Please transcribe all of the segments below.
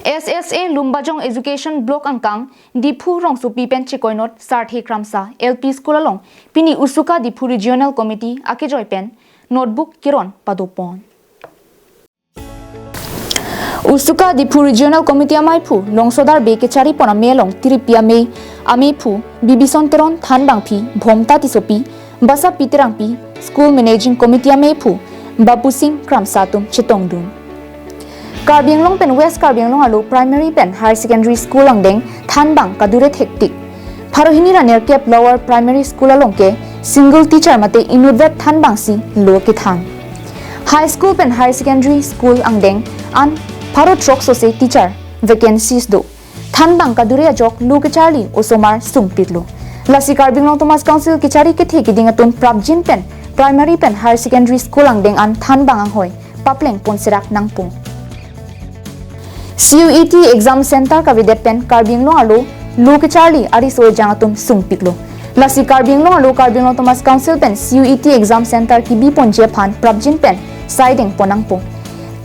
SSA Lumbajong Education Block Angkang Dipu Rong Supi Pen Chikoinot Sarthi Kramsa LP School along Pini USUKA Dipu Regional Committee Akejoy Pen Notebook Keron Padopon USUKA Dipu Regional Committee Amaipu Longsodar Bekechari Pona Melong Tiripia Mei Amepu Bibisonteron Thanbangpi Bhomta Tisopi Basa Pitirangpi School Managing Committee Amepu Babusing Kramsatum Chitongdun Karbianglong pen West Karbianglong alu Primary pen Higher Secondary School angdeng Thanbang kadure hektik Pharohini raner kep Lower Primary School along ke single teacher mate inuvet Thanbang si lo ke than High School pen Higher Secondary School angdeng an pharo trok so se teacher vacancies do Thanbang kadure ajok lu ke charli osomar sungpitlo Lasi Karbianglong Thomas Council ke chari ke theki dingatun Prabjin pen Primary pen Higher Secondary School angdeng an Thanbang anghoy papleng ponserak nangpung CUET Exam Center ka videt pen Karbianglong alu lu ke charli ari so jangatum sungpiklo lasi Karbianglong alu Karbianglong Thomas Council pen CUET Exam Center ki bi ponje phan Prabjin pen siding ponangpo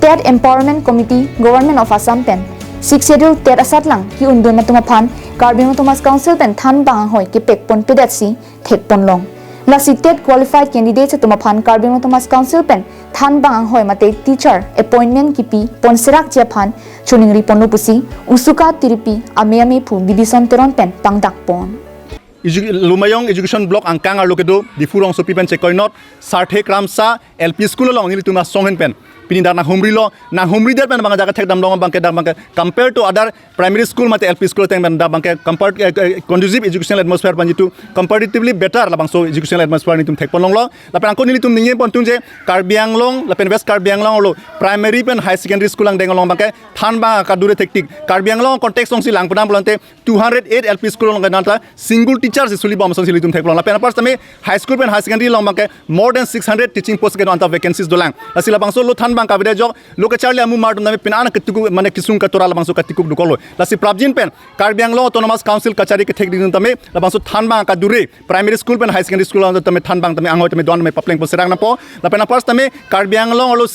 TET Empowerment Committee Government of Assam pen 6 schedule TET asatlang ki undun matuma phan Karbianglong Thomas Council pen Thanbang hoi ki pekpon pedat si thekponlong lasi TET qualified candidates atuma phan Karbianglong Thomas Council pen Thanbang hoi mate teacher appointment ki pi ponserak je phan chuningri ponlu pusi USUKA tiripi ame pu bibison teron pen pangdak pon Lumayong Education Block angkang alukedo difurong sopi pen chekoinot Sarthi Kramsa LP School long nili tuma songen pen pini dar na humri der pen bang jaga thek dam long bang compared to other primary school mate LP school teng ben da bang conducive educational atmosphere pan jitu comparatively better la bang so educational atmosphere ni tum thek pon long lo la pen angko nili tum ninge pon tum je Karbianglong la pen West Karbianglong lo primary pen high secondary school ang deng long bang Thanbang ka dure thek tik Karbianglong context song si lang pudam bolante 208 LP school long nanta single teachers suli bom song sili tum thek long la pen apart tame high school pen high secondary long bang more than 600 teaching posts ke anta vacancies dolang la sila bang so lo Thanbang ka bide jog lo ke charli amu martum dame pen ana ketiku mane kisung ka tora la bang so ketiku dukolo la si Prabjin pen Karbianglong Autonomous Council kachari ke thek din tame la bang so Thanbang ka dure primary school pen high secondary school anta tame Thanbang tame angoi tame don me papleng poserang na po la pen apart tame Karbianglong lo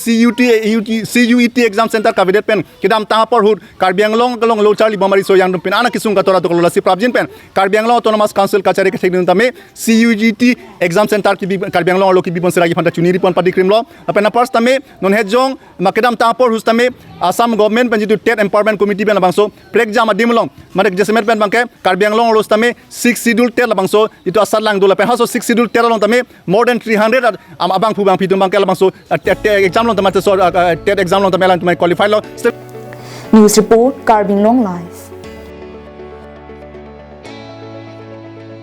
CUET exam center ka bide pen kidam ta por hud Karbianglong kalong lo charli bomari so yang pen ana kisung ka tora dukolo la si Prabjin pen Karbianglong Autonomous Council kachari ke thek din tame CUET exam center ki Karbianglong lo ki bi ponsera ki phanta chuniri pon padi krim lo la pen apart tame non hejong makedam ta por hustame Assam government pen jitu TET Empowerment Committee pen bangso prexam adimlong mane jesemet pen bangke Karbianglong lo stame 6 schedule TET la bangso itu asal lang do la pen haso 6 schedule TET long tame more than 300 abang pu bang pitum bangke la bangso exam long tamate so TET exam long tame lang to qualify lo News report Karbianglong live